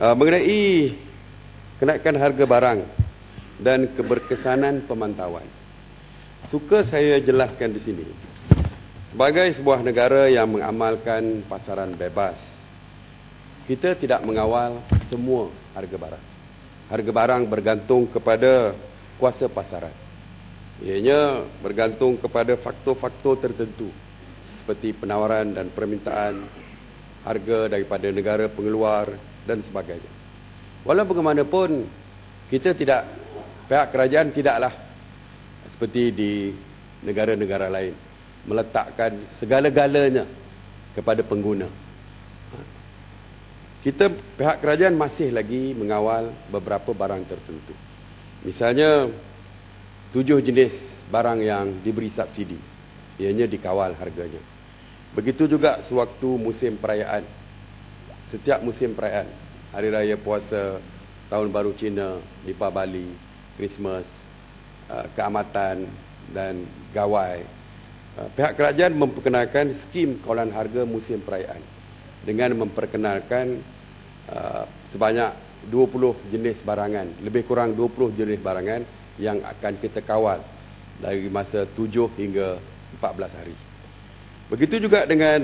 Mengenai kenaikan harga barang dan keberkesanan pemantauan, suka saya jelaskan di sini. Sebagai sebuah negara yang mengamalkan pasaran bebas, kita tidak mengawal semua harga barang. Harga barang bergantung kepada kuasa pasaran. Ianya bergantung kepada faktor-faktor tertentu seperti penawaran dan permintaan, harga daripada negara pengeluar dan sebagainya. Walau bagaimanapun, pihak kerajaan tidaklah seperti di negara-negara lain meletakkan segala-galanya kepada pengguna. Pihak kerajaan masih lagi mengawal beberapa barang tertentu. Misalnya 7 jenis barang yang diberi subsidi, ianya dikawal harganya. Begitu juga sewaktu musim perayaan. Setiap musim perayaan, Hari Raya Puasa, Tahun Baru Cina, Deepavali, Christmas, keamatan dan gawai, pihak kerajaan memperkenalkan skim kawalan harga musim perayaan dengan memperkenalkan sebanyak 20 jenis barangan, lebih kurang 20 jenis barangan yang akan kita kawal dari masa 7 hingga 14 hari. Begitu juga dengan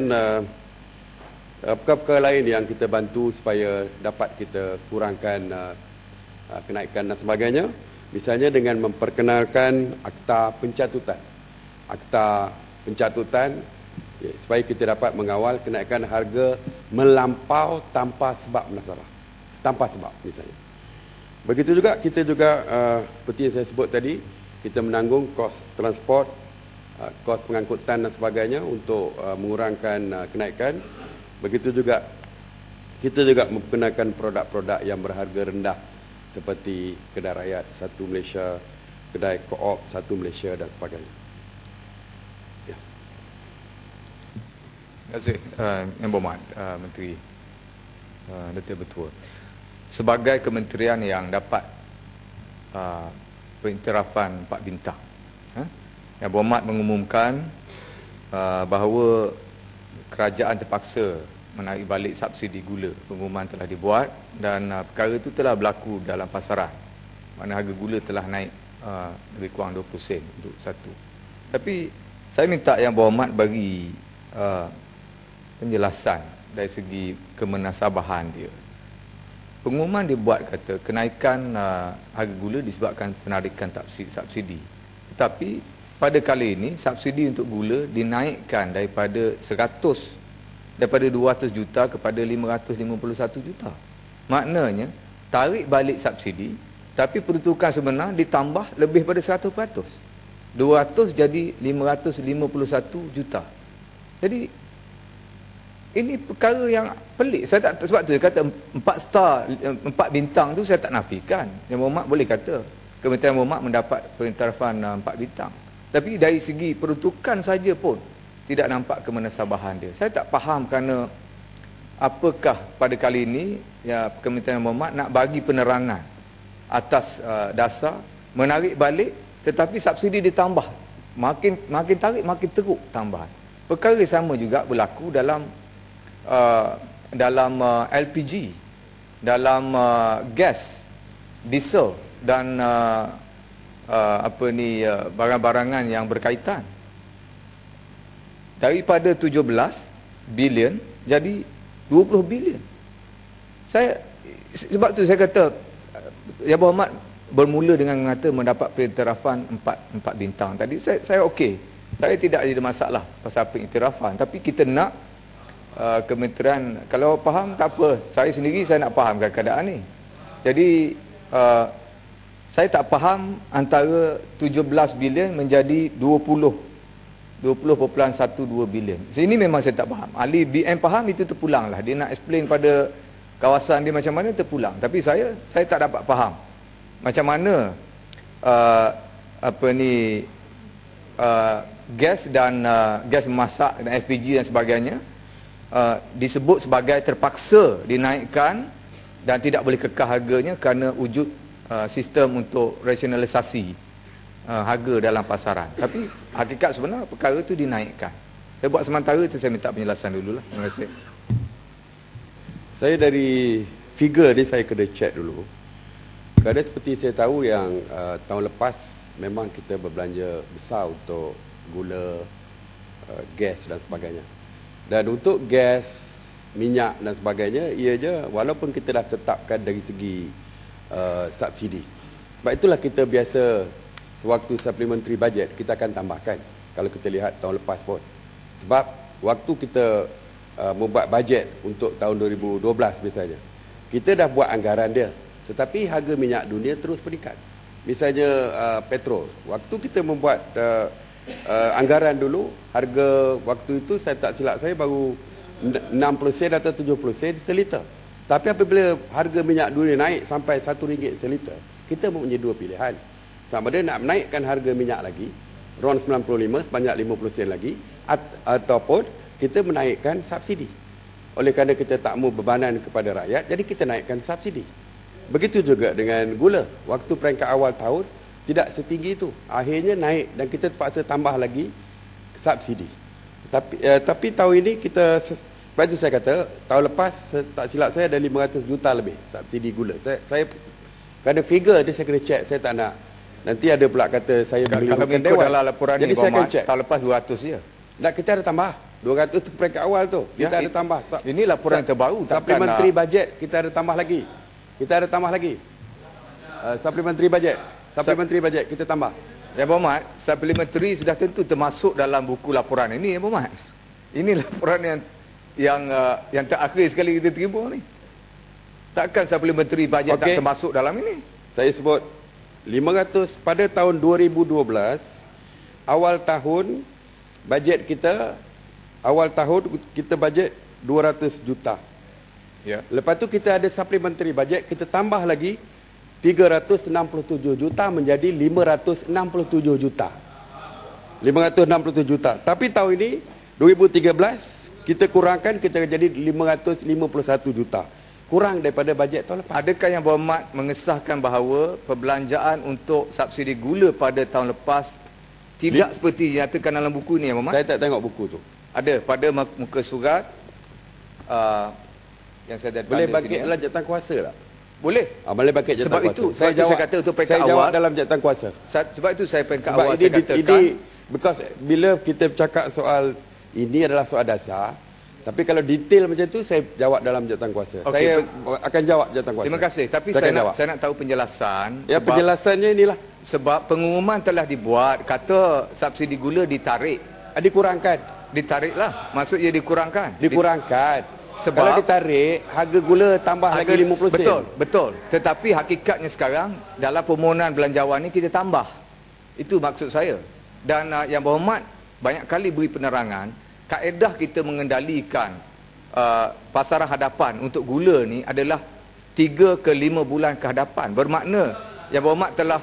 perkara-perkara lain yang kita bantu supaya dapat kita kurangkan kenaikan dan sebagainya. Misalnya dengan memperkenalkan akta pencatutan. Akta pencatutan supaya kita dapat mengawal kenaikan harga melampau tanpa sebab masalah. Tanpa sebab misalnya. Begitu juga kita seperti yang saya sebut tadi, kita menanggung kos transport, kos pengangkutan dan sebagainya untuk mengurangkan kenaikan. Begitu juga kita memperkenalkan produk-produk yang berharga rendah seperti kedai rakyat Satu Malaysia, kedai koop Satu Malaysia dan sebagainya. Ya. Terima kasih Yang Berhormat Menteri Datuk Betul. Sebagai kementerian yang dapat pengiktirafan 4 bintang, Yang Berhormat mengumumkan bahawa kerajaan terpaksa menarik balik subsidi gula. Pengumuman telah dibuat dan perkara itu telah berlaku dalam pasaran. Mana harga gula telah naik lebih kurang 20 sen untuk satu. Tapi saya minta Yang Berhormat bagi penjelasan dari segi kemunasabahan dia. Pengumuman dibuat kata kenaikan harga gula disebabkan penarikan subsidi. Tetapi pada kali ini subsidi untuk gula dinaikkan daripada 200 juta kepada 551 juta. Maknanya tarik balik subsidi tapi peruntukan sebenar ditambah lebih pada 100%. 200 jadi 551 juta. Jadi ini perkara yang pelik. Saya tak, sebab tu saya kata 4 bintang tu saya tak nafikan. Yang Berhormat boleh kata Kementerian Berhormat mendapat pengiktirafan 4 bintang. Tapi dari segi peruntukan saja pun tidak nampak kemunasabahan dia. Saya tak faham kerana apakah pada kali ini ya Kementerian Berhormat nak bagi penerangan atas dasar menarik balik tetapi subsidi ditambah. Makin tarik makin teruk tambahan. Perkara sama juga berlaku dalam LPG, dalam gas, diesel dan barang-barangan yang berkaitan. Daripada 17 bilion jadi 20 bilion. Sebab tu saya kata Yang Berhormat bermula dengan mengata mendapat pengiktirafan 4 bintang. Tadi saya okey. Saya tidak ada masalah pasal pengiktirafan, tapi kita nak kementerian, kalau faham tak apa, saya sendiri saya nak fahamkan keadaan ni. Jadi saya tak faham antara 17 bilion menjadi 20.12 bilion. Sini memang saya tak faham. Ahli BM faham, itu terpulang lah. Dia nak explain pada kawasan dia macam mana, terpulang. Tapi saya tak dapat faham macam mana gas dan gas memasak dan LPG dan sebagainya disebut sebagai terpaksa dinaikkan dan tidak boleh kekal harganya kerana wujud sistem untuk rasionalisasi harga dalam pasaran. Tapi hakikat sebenar perkara itu dinaikkan. Saya buat sementara itu, saya minta penjelasan dululah. Terima kasih. Saya dari figure ni saya kena check dulu. Kerana seperti saya tahu yang tahun lepas memang kita berbelanja besar untuk gula, gas dan sebagainya. Dan untuk gas, minyak dan sebagainya, ianya walaupun kita dah tetapkan dari segi subsidi. Sebab itulah kita biasa sewaktu supplementary budget kita akan tambahkan kalau kita lihat tahun lepas pun. Sebab waktu kita membuat bajet untuk tahun 2012 misalnya, kita dah buat anggaran dia, tetapi harga minyak dunia terus meningkat. Misalnya petrol, waktu kita membuat anggaran dulu, harga waktu itu saya tak silap saya baru 60 sen atau 70 sen seliter. Tapi apabila harga minyak dunia naik sampai RM1 seliter, kita mempunyai dua pilihan. Sama ada nak menaikkan harga minyak lagi, RON 95 sebanyak 50 sen lagi, ataupun kita menaikkan subsidi. Oleh kerana kita tak mau bebanan kepada rakyat, jadi kita naikkan subsidi. Begitu juga dengan gula. Waktu peringkat awal tahun tidak setinggi itu. Akhirnya naik dan kita terpaksa tambah lagi subsidi. Tapi tahun ini kita, sebab itu saya kata, tahun lepas tak silap saya ada 500 juta lebih subsidi gula. Saya kerana figure dia saya kena check, saya tak nak. Nanti ada pula kata saya kalau mengikut dalam laporan jadi ni, saya akan check. tahun lepas 200 je. Tak, kita ada tambah. 200 tu peringkat awal tu. Kita ada tambah. Ini laporan yang terbaru. Supplementary budget kita ada tambah lagi. Kita ada tambah lagi. Supplementary budget. Supplementary budget kita tambah. Ya Muhammad, supplementary sudah tentu termasuk dalam buku laporan ini ya Muhammad. Ini laporan yang terakhir sekali kita terima ni. Takkan supplementary budget tak termasuk dalam ini? Saya sebut 500 pada tahun 2012, awal tahun bajet kita, awal tahun kita bajet 200 juta. Ya. Lepas tu kita ada supplementary budget, kita tambah lagi 367 juta menjadi 567 juta. 567 juta. Tapi tahun ini 2013 kita kurangkan, kita jadi 551 juta. Kurang daripada bajet tahun lepas. Adakah yang berhormat mengesahkan bahawa perbelanjaan untuk subsidi gula pada tahun lepas tidak seperti dinyatakan dalam buku ni ya Muhammad? Saya tak tengok buku tu. Ada pada muka surat yang saya ada. Boleh bangkit dalam jawatan kuasa tak? Boleh. Boleh bangkit jawatan sebab kuasa. Itu, saya kata untuk peringkat saya awal. Jawab dalam jawatan kuasa. Sebab itu saya peringkat sebab awal ini, saya katakan. Because bila kita bercakap soal ini adalah soal dasar. Tapi kalau detail macam tu saya jawab dalam jawatan kuasa. Saya akan jawab jawatan kuasa. Terima kasih. Tapi saya nak tahu penjelasan. Ya, penjelasannya inilah. Sebab pengumuman telah dibuat, kata subsidi gula ditarik. Dikurangkan. Ditariklah. Maksudnya dikurangkan. Dikurangkan. Sebab kalau ditarik, harga gula tambah lagi 50 sen. Betul. Tetapi hakikatnya sekarang dalam permohonan belanjawan ni kita tambah. Itu maksud saya. Dan yang berhormat banyak kali beri penerangan, kaedah kita mengendalikan pasaran hadapan untuk gula ni adalah 3 ke 5 bulan ke hadapan. Bermakna yang berhormat telah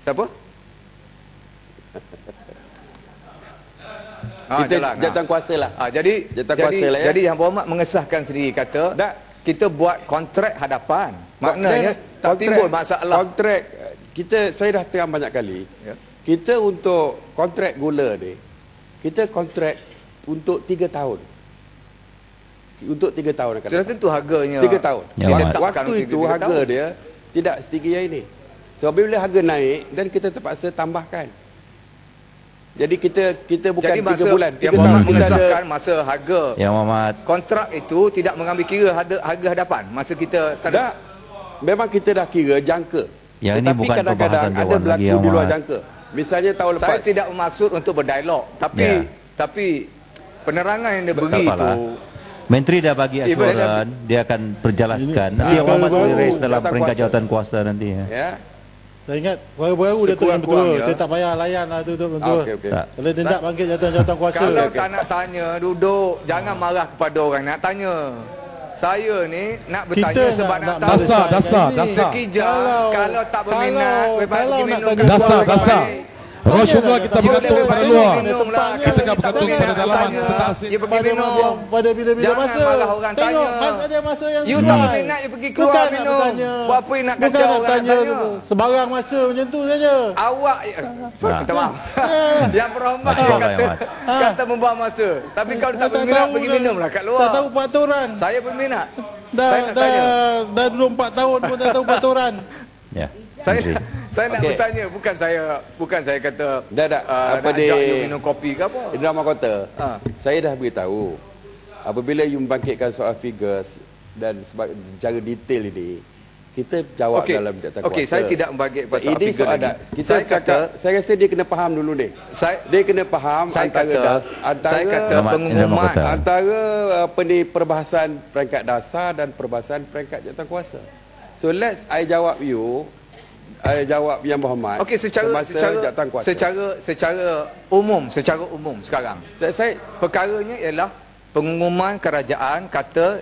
siapa? Kita jawatan kuasa lah. Jadi yang berhormat mengesahkan sendiri kata kita buat kontrak hadapan. Maknanya tak timbul masalah. Kontrak kita, saya dah terang banyak kali. Ya. Kita untuk kontrak gula ni, kita kontrak untuk 3 tahun. Untuk 3 tahun akan sudah tentu harganya 3 tahun. Waktu itu harga dia tidak setinggi yang ini. So bila harga naik dan kita terpaksa tambahkan. Jadi kita bukan 3 bulan. Yang Muhammad mengesahkan masa harga yang Muhammad kontrak itu tidak mengambil kira harga hadapan. Masa kita tak, memang kita dah kira jangka. Yang ini bukan kadang-kadang ada berlaku di luar jangka. Misalnya tahun lepas. Saya tidak bermaksud untuk berdialog, tapi penerangan yang dia beri itu, Menteri dah bagi assuran dia akan perjelaskan. Nanti yang Muhammad boleh raise dalam peringkat jawatan kuasa nanti ya. Saya ingat baru-baru dia tu yang betul. Dia tak payah layan lah tu betul. Kalau dia nak bangkit jawatan kuasa. Kalau tak nak tanya, duduk. Jangan marah kepada orang nak tanya. Saya ni nak bertanya sebab nak tahu. Dasar. Sekejap, kalau tak berminat, dasar. Rasulullah kita bergantung pada luar. Kita tak bergantung pada dalam. Dia pergi minum. Pada bila-bila masa. Jangan marah orang tanya. Ada masa yang you tak berminat, you pergi keluar minum. Buat apa you nak kacau orang nak tanya. Sebarang masa macam tu saja. Awak minta maaf. Yang berhormat kata membuang masa. Tapi kalau tak berminat, pergi minumlah kat luar. Tak tahu peraturan. Saya berminat. Dah duduk 4 tahun pun tak tahu peraturan. Ya. Saya nak bertanya, bukan saya kata apa nak dia ajak you minum kopi ke apa. Indra Mahkota. Saya dah beritahu apabila you membangkitkan soal figures dan secara detail ini, kita jawab dalam jawatan kuasa. Okey, saya tidak membangkit pasal ini figure soal kita cakap, saya rasa dia kena faham dulu ni. Dia kena faham antara pengumuman antara perbahasan peringkat dasar dan perbahasan peringkat jawatan kuasa. So let's I jawab you, I jawab Yang Berhormat. Okey, secara umum sekarang. Saya perkaranya ialah pengumuman kerajaan kata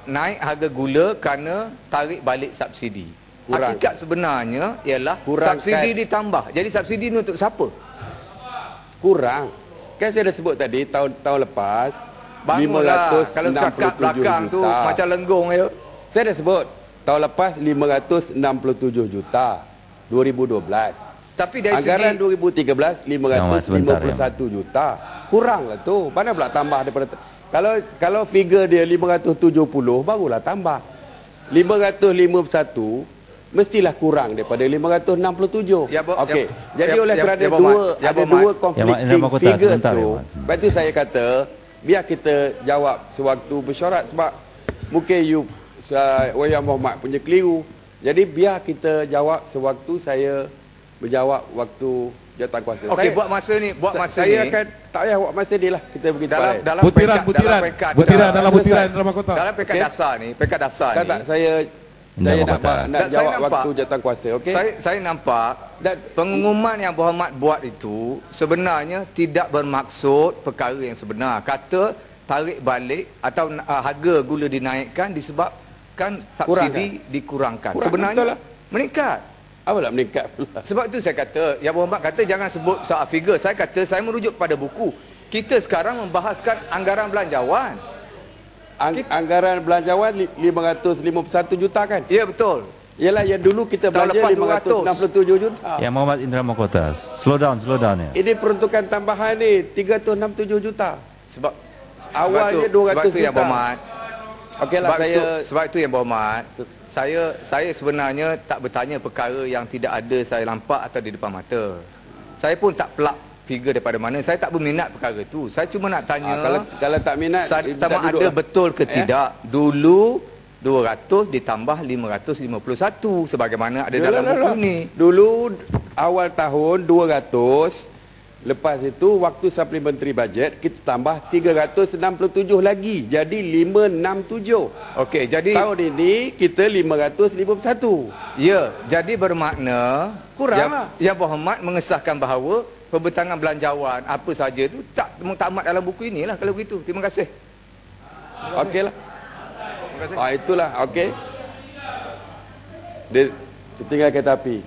naik harga gula kerana tarik balik subsidi. Hakikat sebenarnya ialah subsidi ditambah. Jadi subsidi ni untuk siapa? Kurang. Kan saya dah sebut tadi tahun lepas Bangunlah, kalau cakap belakang tu macam lenggong ya. Saya dah sebut tahun lepas 567 juta 2012. Tapi dari anggaran segi 2013 551 juta. Kuranglah tu. Mana pula tambah daripada kalau figure dia 570 barulah tambah. 551 mestilah kurang daripada 567. Okey. Jadi oleh kerana dua conflicting figures tu, lepas tu saya kata biar kita jawab sewaktu mesyuarat sebab mungkin you Yang Berhormat punya keliru. Jadi biar kita jawab sewaktu saya menjawab waktu jawatan kuasa. Okey, buat masa ni saya akan tak payah buat masa ni lah, kita pergi dalam butiran dalam butiran dalam kota. Dalam peringkat dasar ni, tak saya nak jawab waktu jawatan kuasa. Okey. Saya nampak pengumuman Yang Berhormat buat itu sebenarnya tidak bermaksud perkara yang sebenar. Kata tarik balik atau harga gula dinaikkan disebabkan subsidi dikurangkan. Sebenarnya meningkat. Apalah meningkat pula. Sebab itu saya kata, Yang Berhormat kata jangan sebut soal figure. Saya kata saya merujuk pada buku. Kita sekarang membahaskan anggaran belanjawan. Anggaran belanjawan 551 juta kan? Ya, betul. Yalah, yang dulu kita belanja 567 juta. Yang Muhammad Indra Mahkota, slow down ya. Ini peruntukan tambahan ni 367 juta. Sebab awalnya 200 juta. Yang Berhormat. Okeylah, sebab itu Yang Berhormat, saya sebenarnya tak bertanya perkara yang tidak ada saya nampak atau di depan mata. Saya pun tak pelak figure daripada mana. Saya tak berminat perkara itu. Saya cuma nak tanya kalau tak minat sama ada betul ke tidak. Dulu 200 ditambah 551 sebagaimana ada dalam buku ni. Dulu awal tahun 200, lepas itu waktu supplementary budget kita tambah 367 lagi. Jadi 567. Okey, jadi tahun ini kita 551. Ya, jadi bermakna kurang Yang Berhormat mengesahkan bahawa pembentangan belanjawan apa saja tu tak amat dalam buku inilah kalau begitu. Terima kasih. Okeylah. Terima kasih. Itulah okey. Dia tinggal kereta api.